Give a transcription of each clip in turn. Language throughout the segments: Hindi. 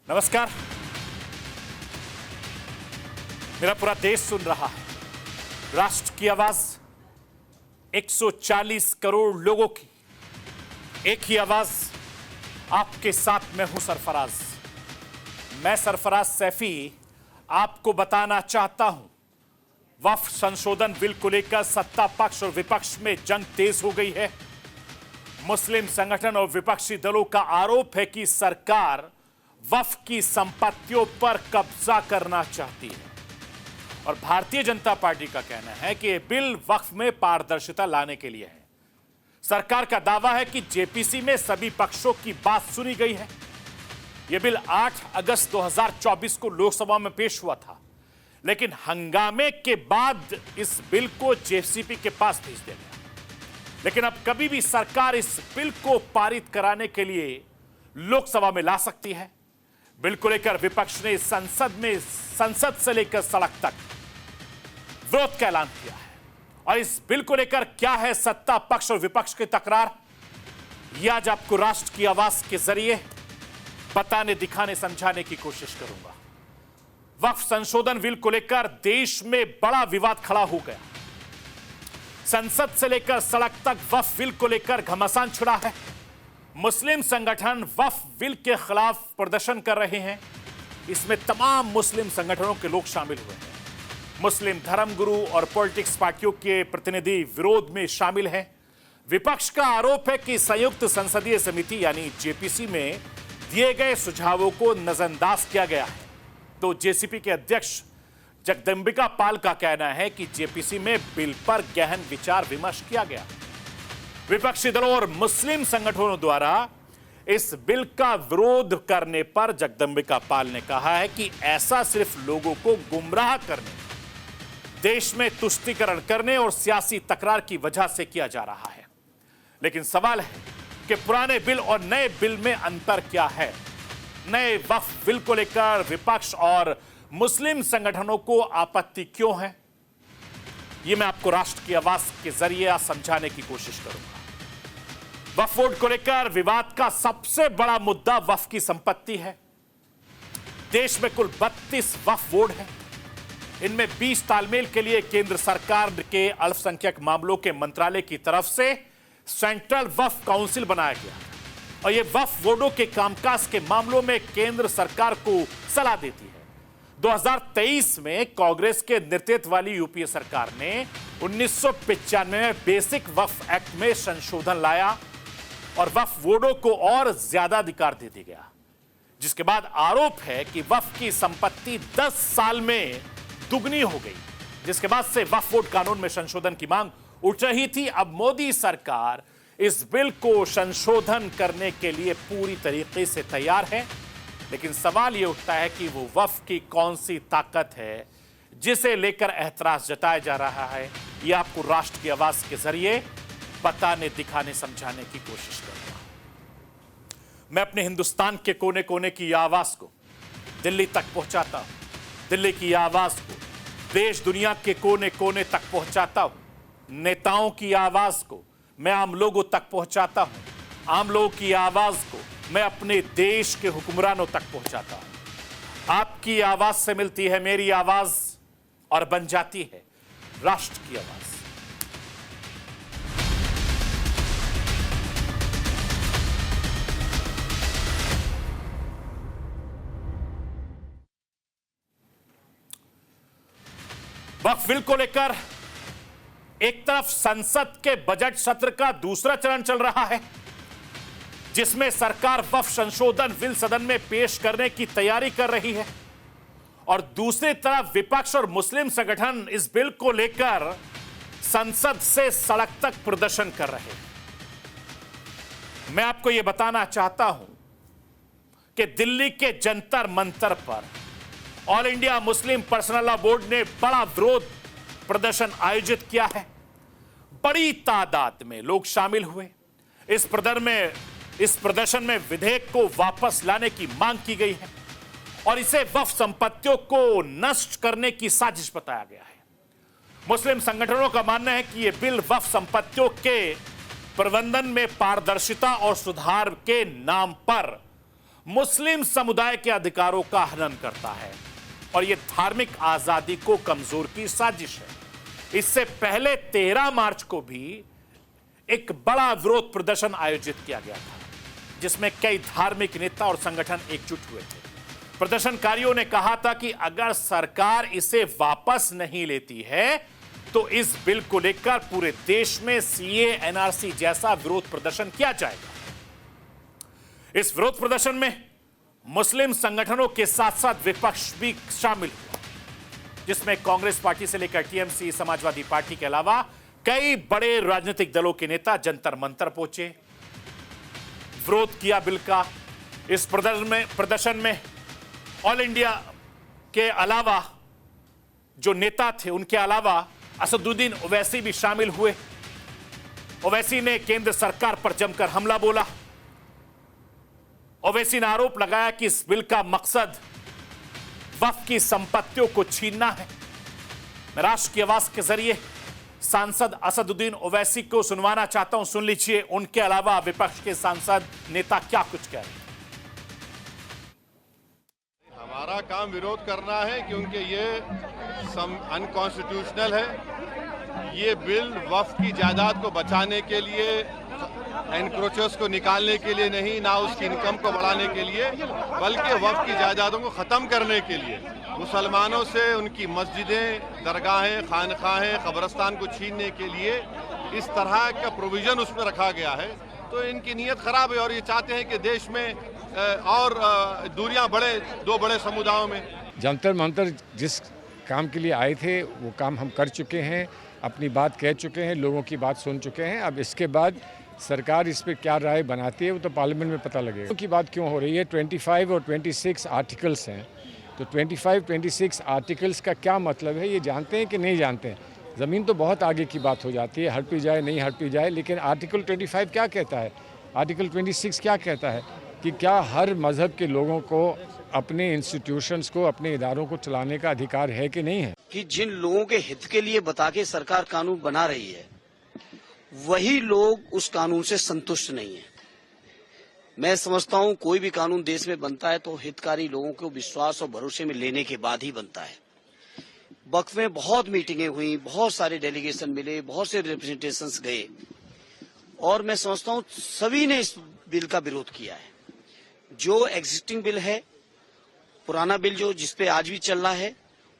नमस्कार। मेरा पूरा देश सुन रहा है। राष्ट्र की आवाज 140 करोड़ लोगों की एक ही आवाज। आपके साथ मैं हूं सरफराज। मैं सरफराज सैफी आपको बताना चाहता हूं, वक्फ संशोधन बिल को लेकर सत्ता पक्ष और विपक्ष में जंग तेज हो गई है। मुस्लिम संगठन और विपक्षी दलों का आरोप है कि सरकार वक्फ की संपत्तियों पर कब्जा करना चाहती है और भारतीय जनता पार्टी का कहना है कि यह बिल वक्फ में पारदर्शिता लाने के लिए है। सरकार का दावा है कि जेपीसी में सभी पक्षों की बात सुनी गई है। यह बिल 8 अगस्त 2024 को लोकसभा में पेश हुआ था, लेकिन हंगामे के बाद इस बिल को जेसीपी के पास भेज दिया गया। लेकिन अब कभी भी सरकार इस बिल को पारित कराने के लिए लोकसभा में ला सकती है। बिल को लेकर विपक्ष ने संसद से लेकर सड़क तक विरोध का ऐलान किया है। और इस बिल को लेकर क्या है सत्ता पक्ष और विपक्ष की तकरार, यह आज आपको राष्ट्र की आवाज के जरिए बताने, दिखाने, समझाने की कोशिश करूंगा। वक्फ संशोधन बिल को लेकर देश में बड़ा विवाद खड़ा हो गया। संसद से लेकर सड़क तक वक्फ बिल को लेकर घमासान छिड़ा है। मुस्लिम संगठन वक्फ बिल के खिलाफ प्रदर्शन कर रहे हैं। इसमें तमाम मुस्लिम संगठनों के लोग शामिल हुए हैं। मुस्लिम धर्मगुरु और पॉलिटिक्स पार्टियों के प्रतिनिधि विरोध में शामिल हैं। विपक्ष का आरोप है कि संयुक्त संसदीय समिति यानी जेपीसी में दिए गए सुझावों को नजरअंदाज किया गया है। तो जेसीपी के अध्यक्ष जगदंबिका पाल का कहना है कि जेपीसी में बिल पर गहन विचार विमर्श किया गया। विपक्षी दलों और मुस्लिम संगठनों द्वारा इस बिल का विरोध करने पर जगदंबिका पाल ने कहा है कि ऐसा सिर्फ लोगों को गुमराह करने, देश में तुष्टीकरण करने और सियासी तकरार की वजह से किया जा रहा है। लेकिन सवाल है कि पुराने बिल और नए बिल में अंतर क्या है। नए वक्फ बिल को लेकर विपक्ष और मुस्लिम संगठनों को आपत्ति क्यों है, यह मैं आपको राष्ट्र की आवाज के जरिए समझाने की कोशिश करूंगा। वक्फ बोर्ड को लेकर विवाद का सबसे बड़ा मुद्दा वक्फ की संपत्ति है। देश में कुल 32 वक्फ बोर्ड हैं। इनमें 20 तालमेल के लिए केंद्र सरकार के अल्पसंख्यक मामलों के मंत्रालय की तरफ से सेंट्रल वक्फ काउंसिल बनाया गया और यह वक्फ बोर्डों के कामकाज के मामलों में केंद्र सरकार को सलाह देती है। 2023 में कांग्रेस के नेतृत्व वाली यूपीए सरकार ने 1995 में बेसिक वक्फ एक्ट में संशोधन लाया और वक्फ बोर्डों को और ज्यादा अधिकार दे दिया गया, जिसके बाद आरोप है कि वक्फ की संपत्ति 10 साल में दुगनी हो गई, जिसके बाद से वक्फ बोर्ड कानून में संशोधन की मांग उठ रही थी। अब मोदी सरकार इस बिल को संशोधन करने के लिए पूरी तरीके से तैयार है। लेकिन सवाल यह उठता है कि वो वक्फ की कौन सी ताकत है जिसे लेकर एतराज जताया जा रहा है। यह आपको राष्ट्र की आवाज के जरिए बताने, दिखाने, समझाने की कोशिश करूंगा। मैं अपने हिंदुस्तान के कोने कोने की आवाज को दिल्ली तक पहुंचाता हूं। दिल्ली की आवाज को देश दुनिया के कोने कोने तक पहुंचाता हूं। नेताओं की आवाज को मैं आम लोगों तक पहुंचाता हूं। आम लोगों की आवाज को मैं अपने देश के हुक्मरानों तक पहुंचाता हूं। आपकी आवाज से मिलती है मेरी आवाज और बन जाती है राष्ट्र की आवाज। वक्फ बिल को लेकर एक तरफ संसद के बजट सत्र का दूसरा चरण चल रहा है, जिसमें सरकार वक्फ संशोधन बिल सदन में पेश करने की तैयारी कर रही है और दूसरी तरफ विपक्ष और मुस्लिम संगठन इस बिल को लेकर संसद से सड़क तक प्रदर्शन कर रहे हैं। मैं आपको यह बताना चाहता हूं कि दिल्ली के जंतर मंतर पर all India Muslim personal law board ने बड़ा विरोध प्रदर्शन आयोजित किया है। बड़ी तादाद में लोग शामिल हुए। इस प्रदर्शन में विधेयक को वापस लाने की मांग की गई है और इसे वक्फ संपत्तियों को नष्ट करने की साजिश बताया गया है। मुस्लिम संगठनों का मानना है कि यह बिल वक्फ संपत्तियों के प्रबंधन में पारदर्शिता और सुधार के नाम पर मुस्लिम समुदाय के अधिकारों का हनन करता है और यह धार्मिक आजादी को कमजोर की साजिश है। इससे पहले 13 मार्च को भी एक बड़ा विरोध प्रदर्शन आयोजित किया गया था, जिसमें कई धार्मिक नेता और संगठन एकजुट हुए थे। प्रदर्शनकारियों ने कहा था कि अगर सरकार इसे वापस नहीं लेती है तो इस बिल को लेकर पूरे देश में सीए एनआरसी जैसा विरोध प्रदर्शन किया जाएगा। इस विरोध प्रदर्शन में मुस्लिम संगठनों के साथ साथ विपक्ष भी शामिल हुआ, जिसमें कांग्रेस पार्टी से लेकर टीएमसी, समाजवादी पार्टी के अलावा कई बड़े राजनीतिक दलों के नेता जंतर मंतर पहुंचे, विरोध किया बिल का। इस प्रदर्शन में ऑल इंडिया के अलावा जो नेता थे उनके अलावा असदुद्दीन ओवैसी भी शामिल हुए। ओवैसी ने केंद्र सरकार पर जमकर हमला बोला। ओवैसी ने आरोप लगाया कि इस बिल का मकसद वक्फ की संपत्तियों को छीनना है। मैं राष्ट्र की आवाज के जरिए सांसद असदुद्दीन ओवैसी को सुनवाना चाहता हूं, सुन लीजिए उनके अलावा विपक्ष के सांसद नेता क्या कुछ कह रहे हैं। हमारा काम विरोध करना है क्योंकि ये अनकॉन्स्टिट्यूशनल है। ये बिल वक्फ की जायदाद को बचाने के लिए, एनक्रोचर्स को निकालने के लिए नहीं, ना उसकी इनकम को बढ़ाने के लिए, बल्कि वक्फ की जायदादों को ख़त्म करने के लिए, मुसलमानों से उनकी मस्जिदें, दरगाहें, खानखाहें, कब्रस्तान को छीनने के लिए इस तरह का प्रोविज़न उसमें रखा गया है। तो इनकी नीयत ख़राब है और ये चाहते हैं कि देश में और दूरियां बढ़े दो बड़े समुदायों में। जंतर मंतर जिस काम के लिए आए थे वो काम हम कर चुके हैं, अपनी बात कह चुके हैं, लोगों की बात सुन चुके हैं। अब इसके बाद सरकार इस पर क्या राय बनाती है वो तो पार्लियामेंट में पता लगेगा। की बात क्यों हो रही है? 25 और 26 आर्टिकल्स हैं, तो 25-26 आर्टिकल्स का क्या मतलब है ये जानते हैं कि नहीं जानते हैं? ज़मीन तो बहुत आगे की बात हो जाती है, हड़पी जाए नहीं हड़पी जाए, लेकिन आर्टिकल 25 क्या कहता है, आर्टिकल 26 क्या कहता है कि क्या हर मज़हब के लोगों को अपने इंस्टीट्यूशंस को, अपने इदारों को चलाने का अधिकार है कि नहीं है? कि जिन लोगों के हित के लिए बता के सरकार कानून बना रही है वही लोग उस कानून से संतुष्ट नहीं है। मैं समझता हूं कोई भी कानून देश में बनता है तो हितकारी लोगों को विश्वास और भरोसे में लेने के बाद ही बनता है। वक्फ में बहुत मीटिंगें हुई, बहुत सारे डेलीगेशन मिले, बहुत से रिप्रेजेंटेशंस गए और मैं समझता हूं सभी ने इस बिल का विरोध किया है। जो एग्जिस्टिंग बिल है, पुराना बिल जो जिसपे आज भी चल रहा है,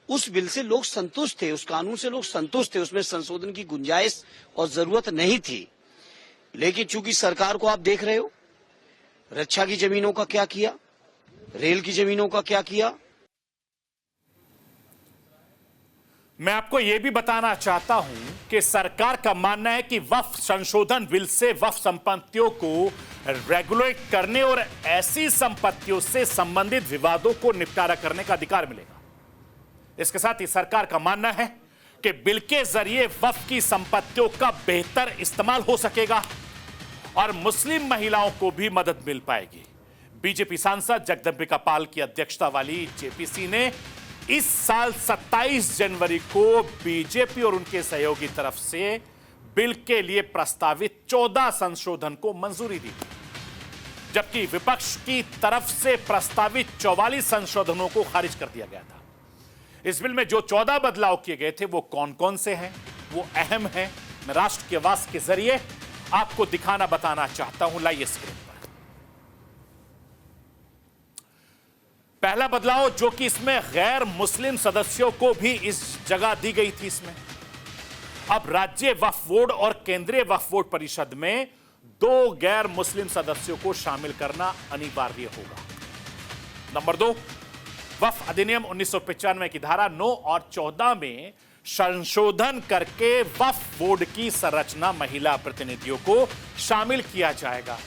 उस बिल से लोग संतुष्ट थे, उस कानून से लोग संतुष्ट थे, उसमें संशोधन की गुंजाइश और जरूरत नहीं थी। लेकिन चूंकि सरकार को आप देख रहे हो, रक्षा की जमीनों का क्या किया, रेल की जमीनों का क्या किया। मैं आपको यह भी बताना चाहता हूं कि सरकार का मानना है कि वक्फ संशोधन बिल से वक्फ संपत्तियों को रेगुलेट करने और ऐसी संपत्तियों से संबंधित विवादों को निपटारा करने का अधिकार मिलेगा। इसके साथ ही सरकार का मानना है कि बिल के जरिए वक्फ की संपत्तियों का बेहतर इस्तेमाल हो सकेगा और मुस्लिम महिलाओं को भी मदद मिल पाएगी। बीजेपी सांसद जगदंबिका पाल की अध्यक्षता वाली जेपीसी ने इस साल 27 जनवरी को बीजेपी और उनके सहयोगी तरफ से बिल के लिए प्रस्तावित 14 संशोधन को मंजूरी दी, जबकि विपक्ष की तरफ से प्रस्तावित 44 संशोधनों को खारिज कर दिया गया था। इस बिल में जो 14 बदलाव किए गए थे वो कौन कौन से हैं, वो अहम है। मैं राष्ट्र की आवाज के जरिए आपको दिखाना बताना चाहता हूं, लाइए स्क्रीन पर। पहला बदलाव जो कि इसमें गैर मुस्लिम सदस्यों को भी इस जगह दी गई थी, इसमें अब राज्य वक्फ बोर्ड और केंद्रीय वक्फ बोर्ड परिषद में 2 गैर मुस्लिम सदस्यों को शामिल करना अनिवार्य होगा। नंबर 2, वक्फ अधिनियम 1995 की धारा 9 और 14 में संशोधन करके वक्फ बोर्ड की संरचना महिला प्रतिनिधियों को शामिल किया जाएगा।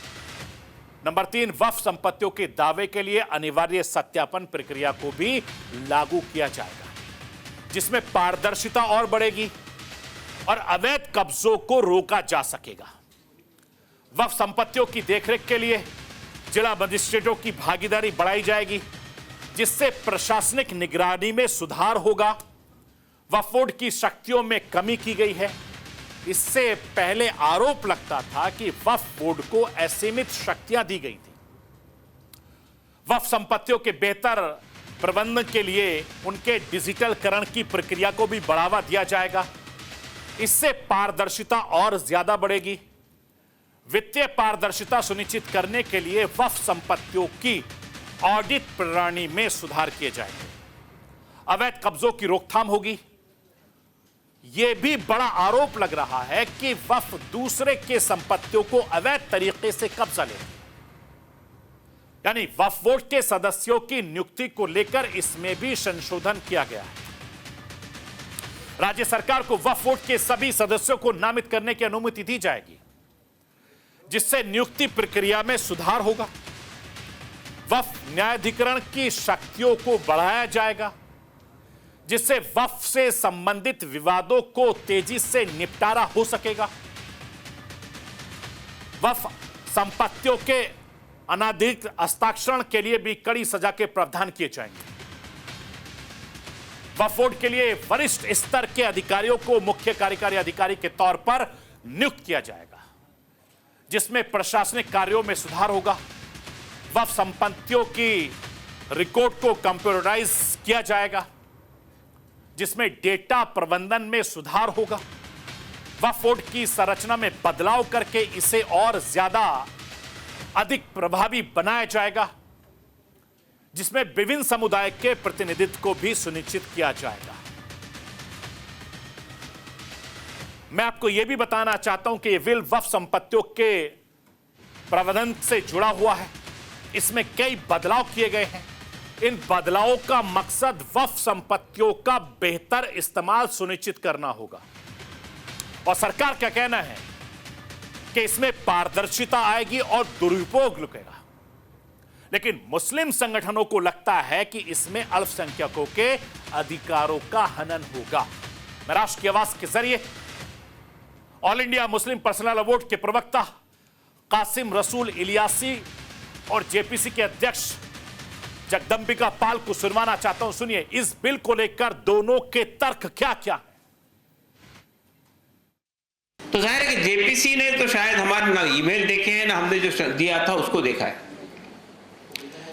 नंबर 3, वक्फ संपत्तियों के दावे के लिए अनिवार्य सत्यापन प्रक्रिया को भी लागू किया जाएगा, जिसमें पारदर्शिता और बढ़ेगी और अवैध कब्जों को रोका जा सकेगा। वक्फ संपत्तियों की देखरेख के लिए जिला मजिस्ट्रेटों की भागीदारी बढ़ाई जाएगी, जिससे प्रशासनिक निगरानी में सुधार होगा। वक्फ बोर्ड की शक्तियों में कमी की गई है। इससे पहले आरोप लगता था कि वक्फ बोर्ड को असीमित शक्तियां दी गई थी। वक्फ संपत्तियों के बेहतर प्रबंधन के लिए उनके डिजिटलकरण की प्रक्रिया को भी बढ़ावा दिया जाएगा। इससे पारदर्शिता और ज्यादा बढ़ेगी। वित्तीय पारदर्शिता सुनिश्चित करने के लिए वक्फ संपत्तियों की ऑडिट प्रणाली में सुधार किए जाएंगे। अवैध कब्जों की रोकथाम होगी। यह भी बड़ा आरोप लग रहा है कि वक्फ दूसरे के संपत्तियों को अवैध तरीके से कब्जा ले, यानी वक्फ बोर्ड के सदस्यों की नियुक्ति को लेकर इसमें भी संशोधन किया गया है। राज्य सरकार को वक्फ बोर्ड के सभी सदस्यों को नामित करने की अनुमति दी जाएगी, जिससे नियुक्ति प्रक्रिया में सुधार होगा। वक्फ न्यायाधिकरण की शक्तियों को बढ़ाया जाएगा, जिससे वक्फ से संबंधित विवादों को तेजी से निपटारा हो सकेगा। वक्फ संपत्तियों के अनाधिकृत हस्ताक्षरण के लिए भी कड़ी सजा के प्रावधान किए जाएंगे। वक्फ बोर्ड के लिए वरिष्ठ स्तर के अधिकारियों को मुख्य कार्यकारी अधिकारी के तौर पर नियुक्त किया जाएगा, जिसमें प्रशासनिक कार्यों में सुधार होगा। वक्फ संपत्तियों की रिकॉर्ड को कंप्यूटराइज किया जाएगा, जिसमें डेटा प्रबंधन में सुधार होगा। वक्फ बोर्ड की संरचना में बदलाव करके इसे और ज्यादा अधिक प्रभावी बनाया जाएगा, जिसमें विभिन्न समुदाय के प्रतिनिधित्व को भी सुनिश्चित किया जाएगा। मैं आपको यह भी बताना चाहता हूं कि यह बिल वक्फ संपत्तियों के प्रबंधन से जुड़ा हुआ है। इसमें कई बदलाव किए गए हैं। इन बदलावों का मकसद वक्फ संपत्तियों का बेहतर इस्तेमाल सुनिश्चित करना होगा। और सरकार का कहना है कि इसमें पारदर्शिता आएगी और दुरुपयोग रुकेगा। लेकिन मुस्लिम संगठनों को लगता है कि इसमें अल्पसंख्यकों के अधिकारों का हनन होगा। मैं राष्ट्र की आवाज के जरिए all India Muslim personal law board के प्रवक्ता कासिम रसूल इलियासी और जेपीसी के अध्यक्ष जगदंबिका पाल को सुनवाना चाहता हूं। सुनिए इस बिल को लेकर दोनों के तर्क क्या क्या है। तो जाहिर है कि जेपीसी ने तो शायद हमारे ना ईमेल देखे हैं ना हमने जो दिया था उसको देखा है,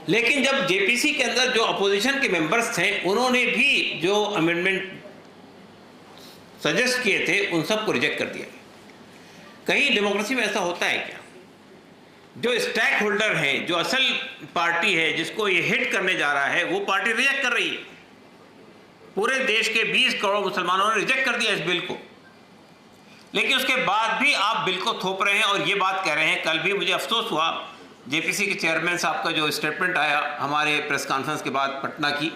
लेकिन जब जेपीसी के अंदर जो अपोजिशन के मेंबर्स थे उन्होंने भी जो अमेंडमेंट सजेस्ट किए थे उन सबको रिजेक्ट कर दिया। कहीं डेमोक्रेसी में ऐसा होता है क्या? जो स्टेक होल्डर है, जो असल पार्टी है जिसको ये हिट करने जा रहा है, वो पार्टी रिजेक्ट कर रही है। पूरे देश के 20 करोड़ मुसलमानों ने रिजेक्ट कर दिया इस बिल को, लेकिन उसके बाद भी आप बिल को थोप रहे हैं और ये बात कह रहे हैं। कल भी मुझे अफसोस हुआ जेपीसी के चेयरमैन साहब का जो स्टेटमेंट आया हमारे प्रेस कॉन्फ्रेंस के बाद पटना की,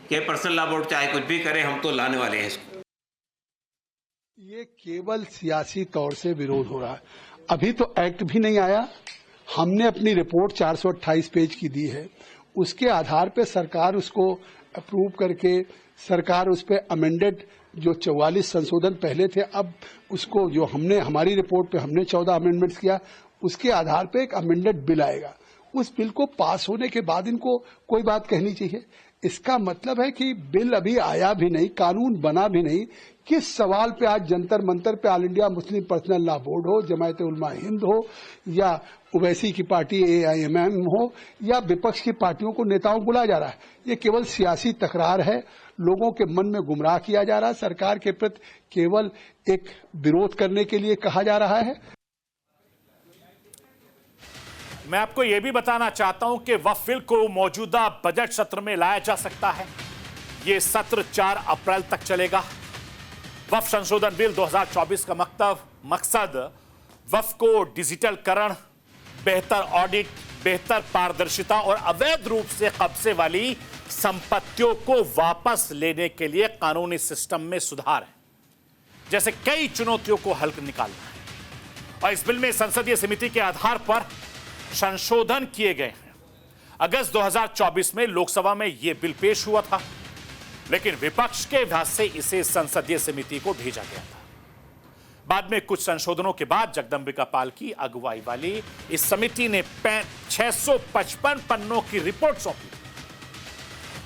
कि पर्सनल लॉ बोर्ड चाहे कुछ भी करे हम तो लाने वाले हैं इसको। ये केवल सियासी तौर से विरोध हो रहा है। अभी तो एक्ट भी नहीं आया। हमने अपनी रिपोर्ट 428 पेज की दी है, उसके आधार पे सरकार उसको अप्रूव करके सरकार उस पे अमेंडेड जो 44 संशोधन पहले थे, अब उसको जो हमने हमारी रिपोर्ट पे हमने 14 अमेंडमेंट्स किया, उसके आधार पे एक अमेंडेड बिल आएगा। उस बिल को पास होने के बाद इनको कोई बात कहनी चाहिए। इसका मतलब है कि बिल अभी आया भी नहीं, कानून बना भी नहीं। किस सवाल पे आज जंतर मंतर पे all India Muslim personal law board हो, जमायत उलमा हिंद हो या ओवैसी की पार्टी AIMM हो या विपक्ष की पार्टियों को नेताओं को बुलाया जा रहा है। ये केवल सियासी तकरार है, लोगों के मन में गुमराह किया जा रहा है। सरकार के प्रति केवल एक विरोध करने के लिए कहा जा रहा है। मैं आपको यह भी बताना चाहता हूं कि वक्फ बिल को मौजूदा बजट सत्र में लाया जा सकता है। यह सत्र 4 अप्रैल तक चलेगा। वक्फ संशोधन बिल 2024 का मकसद वक्फ को डिजिटलकरण, बेहतर ऑडिट, बेहतर पारदर्शिता और अवैध रूप से कब्जे वाली संपत्तियों को वापस लेने के लिए कानूनी सिस्टम में सुधार है, जैसे कई चुनौतियों को हल निकालना है। और इस बिल में संसदीय समिति के आधार पर संशोधन किए गए हैं। अगस्त 2024 में लोकसभा में यह बिल पेश हुआ था, लेकिन विपक्ष के वजह से इसे संसदीय समिति को भेजा गया था। बाद में कुछ संशोधनों के बाद जगदंबिका पाल की अगुवाई वाली इस समिति ने 655 पन्नों की रिपोर्ट सौंपी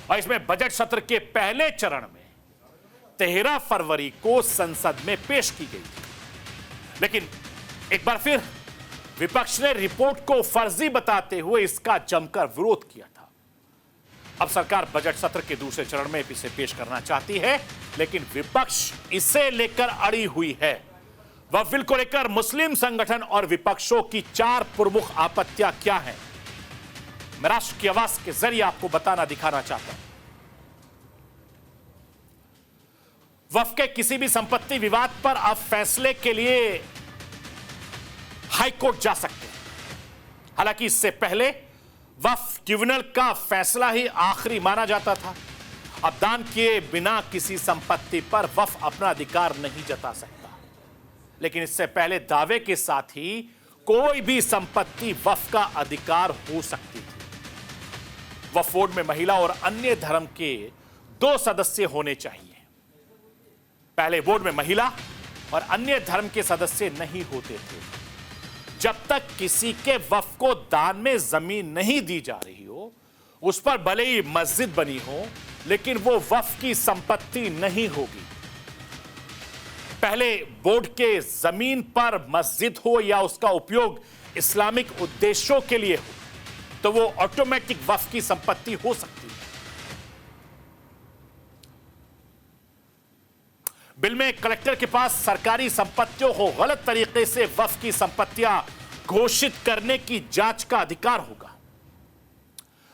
और इसमें बजट सत्र के पहले चरण में 13 फरवरी को संसद में पेश की गई। लेकिन एक बार फिर विपक्ष ने रिपोर्ट को फर्जी बताते हुए इसका जमकर विरोध किया था। अब सरकार बजट सत्र के दूसरे चरण में इसे पेश करना चाहती है, लेकिन विपक्ष इसे लेकर अड़ी हुई है। वक्फ बिल को लेकर मुस्लिम संगठन और विपक्षों की 4 प्रमुख आपत्तियां क्या हैं, मैं राष्ट्र की आवाज के जरिए आपको बताना दिखाना चाहता हूं। वक्फ के किसी भी संपत्ति विवाद पर अब फैसले के लिए हाईकोर्ट जा सकते हैं। हालांकि इससे पहले वक्फ ट्रिब्यूनल का फैसला ही आखिरी माना जाता था। अब दान किए बिना किसी संपत्ति पर वक्फ अपना अधिकार नहीं जता सकता, लेकिन इससे पहले दावे के साथ ही कोई भी संपत्ति वक्फ का अधिकार हो सकती थी। वक्फ बोर्ड में महिला और अन्य धर्म के 2 सदस्य होने चाहिए। पहले बोर्ड में महिला और अन्य धर्म के सदस्य नहीं होते थे। जब तक किसी के वक्फ को दान में जमीन नहीं दी जा रही हो, उस पर भले ही मस्जिद बनी हो, लेकिन वो वक्फ की संपत्ति नहीं होगी। पहले बोर्ड के जमीन पर मस्जिद हो या उसका उपयोग इस्लामिक उद्देश्यों के लिए हो, तो वो ऑटोमेटिक वक्फ की संपत्ति हो सकती है। बिल में कलेक्टर के पास सरकारी संपत्तियों को गलत तरीके से वक्फ की संपत्तियां घोषित करने की जांच का अधिकार होगा।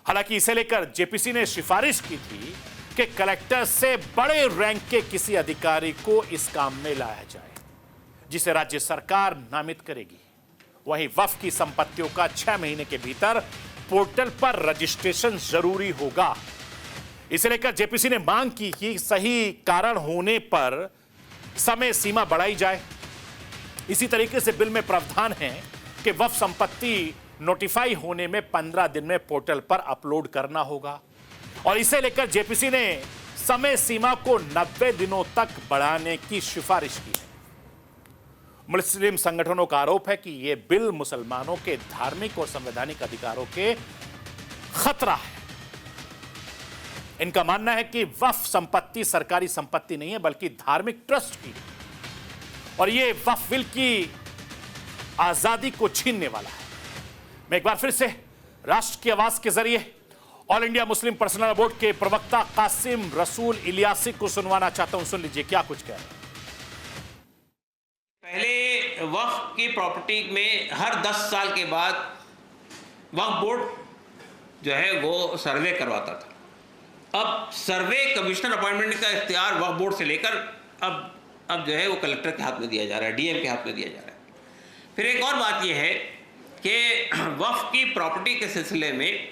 हालांकि इसे लेकर जेपीसी ने सिफारिश की थी कि कलेक्टर से बड़े रैंक के किसी अधिकारी को इस काम में लाया जाए, जिसे राज्य सरकार नामित करेगी। वहीं वक्फ की संपत्तियों का 6 महीने के भीतर पोर्टल पर रजिस्ट्रेशन जरूरी होगा। इसे लेकर जेपीसी ने मांग की कि सही कारण होने पर समय सीमा बढ़ाई जाए। इसी तरीके से बिल में प्रावधान है कि वक्फ संपत्ति नोटिफाई होने में 15 दिन में पोर्टल पर अपलोड करना होगा, और इसे लेकर जेपीसी ने समय सीमा को 90 दिनों तक बढ़ाने की सिफारिश की है। मुस्लिम संगठनों का आरोप है कि यह बिल मुसलमानों के धार्मिक और संवैधानिक अधिकारों के खतरा है। इनका मानना है कि वक्फ संपत्ति सरकारी संपत्ति नहीं है, बल्कि धार्मिक ट्रस्ट की, और यह वक्फ बिल की आजादी को छीनने वाला है। मैं एक बार फिर से राष्ट्र की आवाज के जरिए all India Muslim personal board के प्रवक्ता कासिम रसूल इलियासी को सुनवाना चाहता हूं। सुन लीजिए क्या कुछ कह रहे हैं। पहले वक्फ की प्रॉपर्टी में हर 10 साल के बाद वक्फ बोर्ड जो है वो सर्वे करवाता था। अब सर्वे कमिश्नर अपॉइंटमेंट का इख्तियार वक्फ बोर्ड से लेकर अब जो है वो कलेक्टर के हाथ में दिया जा रहा है, डीएम के हाथ में दिया जा रहा है। फिर एक और बात यह है कि वक्फ की प्रॉपर्टी के सिलसिले में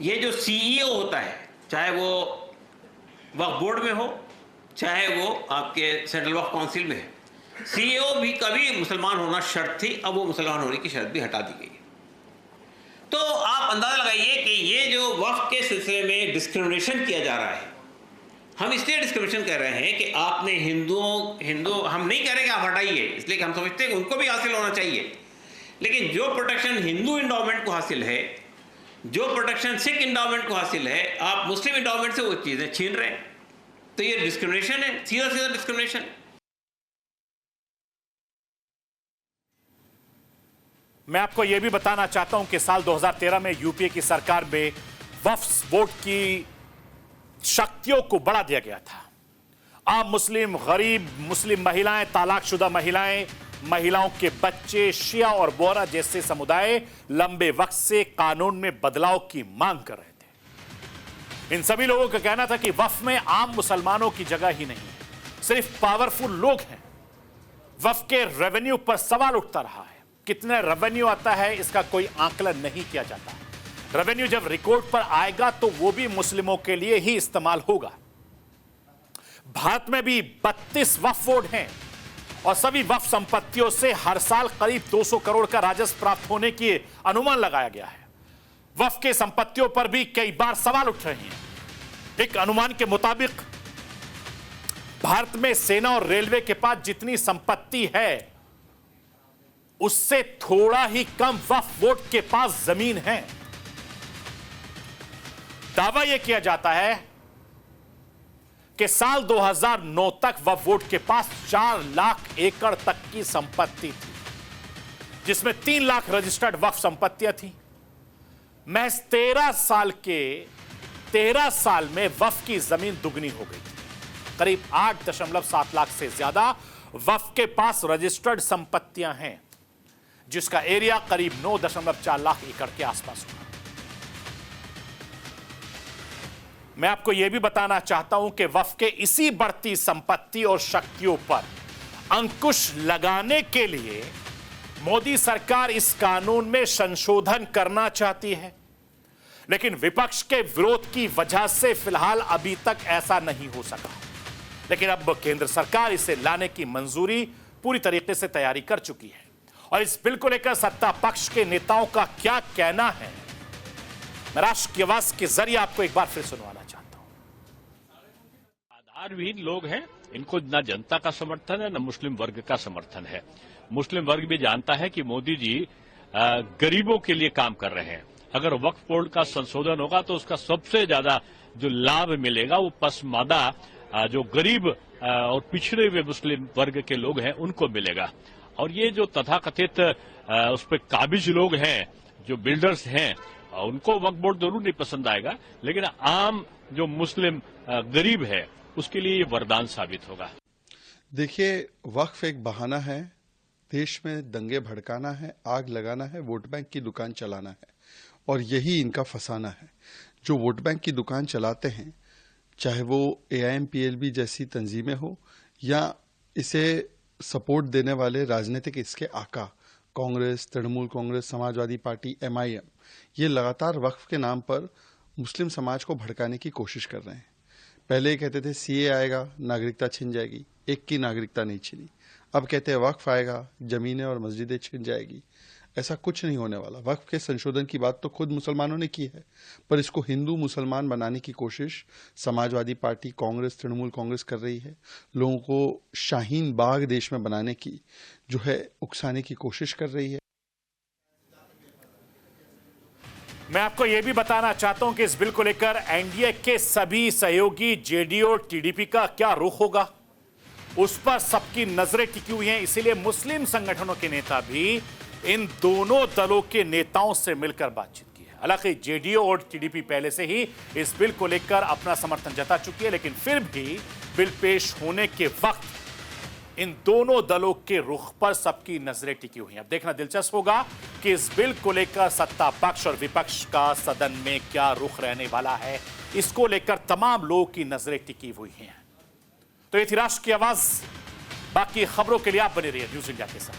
ये जो सीईओ होता है, चाहे वो वक्फ बोर्ड में हो, चाहे वो आपके सेंट्रल वक्फ काउंसिल में है, सीईओ भी कभी मुसलमान होना शर्त थी, अब वो मुसलमान होने की शर्त भी हटा दी गई है। तो आप अंदाजा लगाइए कि ये जो वक्फ के सिलसिले में डिस्क्रिमिनेशन किया जा रहा है, हम इसलिए डिस्क्रिमिनेशन कर रहे हैं कि आपने हिंदू हम नहीं कह रहे कि आप हटाइए, इसलिए कि हम समझते हैं कि उनको भी हासिल होना चाहिए, लेकिन जो प्रोटेक्शन हिंदू इंडोमेंट को हासिल है, जो प्रोटेक्शन सिख इंडोमेंट को हासिल है, आप मुस्लिम इंडोमेंट से वो चीज़ें छीन रहे हैं। तो ये डिस्क्रिमिनेशन है, सीधा सीधा डिस्क्रिमिनेशन। मैं आपको यह भी बताना चाहता हूं कि साल 2013 में यूपीए की सरकार में वक्फ बोर्ड की शक्तियों को बढ़ा दिया गया था। आम मुस्लिम, गरीब मुस्लिम महिलाएं, तलाकशुदा महिलाएं, महिलाओं के बच्चे, शिया और बोहरा जैसे समुदाय लंबे वक्त से कानून में बदलाव की मांग कर रहे थे। इन सभी लोगों का कहना था कि वक्फ में आम मुसलमानों की जगह ही नहीं है, सिर्फ पावरफुल लोग हैं। वक्फ के रेवेन्यू पर सवाल उठता रहा है। कितने रेवेन्यू आता है इसका कोई आंकलन नहीं किया जाता। रेवेन्यू जब रिकॉर्ड पर आएगा तो वो भी मुस्लिमों के लिए ही इस्तेमाल होगा। भारत में भी 32 वक्फ बोर्ड हैं और सभी वक्फ संपत्तियों से हर साल करीब 200 करोड़ का राजस्व प्राप्त होने की अनुमान लगाया गया है। वक्फ के संपत्तियों पर भी कई बार सवाल उठ रहे हैं। एक अनुमान के मुताबिक भारत में सेना और रेलवे के पास जितनी संपत्ति है उससे थोड़ा ही कम वक्फ बोर्ड के पास जमीन है। दावा यह किया जाता है कि साल 2009 तक वक्फ बोर्ड के पास 4 लाख एकड़ तक की संपत्ति थी, जिसमें 3 लाख रजिस्टर्ड वक्फ संपत्तियां थी। महज 13 साल में वक्फ की जमीन दुगनी हो गई थी। करीब 8.7 लाख से ज्यादा वक्फ के पास रजिस्टर्ड संपत्तियां हैं, जिसका एरिया करीब 9.4 लाख एकड़ के आसपास हुआ। मैं आपको यह भी बताना चाहता हूं कि वक्फ के इसी बढ़ती संपत्ति और शक्तियों पर अंकुश लगाने के लिए मोदी सरकार इस कानून में संशोधन करना चाहती है, लेकिन विपक्ष के विरोध की वजह से फिलहाल अभी तक ऐसा नहीं हो सका। लेकिन अब केंद्र सरकार इसे लाने की मंजूरी पूरी तरीके से तैयारी कर चुकी है और इस बिल को लेकर सत्ता पक्ष के नेताओं का क्या कहना है, मैं राष्ट्र की आवाज के जरिए आपको एक बार फिर सुनवाना चाहता हूं। आधारविहीन लोग हैं, इनको न जनता का समर्थन है न मुस्लिम वर्ग का समर्थन है। मुस्लिम वर्ग भी जानता है कि मोदी जी गरीबों के लिए काम कर रहे हैं। अगर वक्फ बोर्ड का संशोधन होगा तो उसका सबसे ज्यादा जो लाभ मिलेगा वो पसमादा जो गरीब और पिछड़े हुए मुस्लिम वर्ग के लोग हैं उनको मिलेगा। और ये जो तथाकथित उस पर काबिज लोग हैं, जो बिल्डर्स हैं, उनको वक्फ बोर्ड जरूर नहीं पसंद आएगा, लेकिन आम जो मुस्लिम गरीब है उसके लिए ये वरदान साबित होगा। देखिए, वक्फ एक बहाना है, देश में दंगे भड़काना है, आग लगाना है, वोट बैंक की दुकान चलाना है और यही इनका फसाना है। जो वोट बैंक की दुकान चलाते हैं, चाहे वो AIMPLB जैसी तंजीमें हो या इसे सपोर्ट देने वाले राजनीतिक इसके आका कांग्रेस, तृणमूल कांग्रेस, समाजवादी पार्टी, MIM, ये लगातार वक्फ के नाम पर मुस्लिम समाज को भड़काने की कोशिश कर रहे हैं। पहले कहते थे CA आएगा, नागरिकता छिन जाएगी, एक की नागरिकता नहीं छिनी। अब कहते हैं वक्फ आएगा, जमीनें और मस्जिदें छिन जाएगी। ऐसा कुछ नहीं होने वाला। वक्फ के संशोधन की बात तो खुद मुसलमानों ने की है, पर इसको हिंदू मुसलमान बनाने की कोशिश समाजवादी पार्टी, कांग्रेस, तृणमूल कांग्रेस कर रही है। लोगों को शाहीन बाग देश में बनाने की जो है उकसाने की कोशिश कर रही है। मैं आपको यह भी बताना चाहता हूं कि इस बिल को लेकर NDA के सभी सहयोगी JDU और TDP का क्या रुख होगा, उस पर सबकी नजरें टिकी हुई हैं। इसीलिए मुस्लिम संगठनों के नेता भी इन दोनों दलों के नेताओं से मिलकर बातचीत की है। हालांकि JDU और TDP पहले से ही इस बिल को लेकर अपना समर्थन जता चुकी है, लेकिन फिर भी बिल पेश होने के वक्त इन दोनों दलों के रुख पर सबकी नजरें टिकी हुई हैं। अब देखना दिलचस्प होगा कि इस बिल को लेकर सत्ता पक्ष और विपक्ष का सदन में क्या रुख रहने वाला है। इसको लेकर तमाम लोगों की नजरें टिकी हुई हैं। तो ये थी राष्ट्र की आवाज। बाकी खबरों के लिए आप बने रहिए न्यूज़ इंडिया के साथ।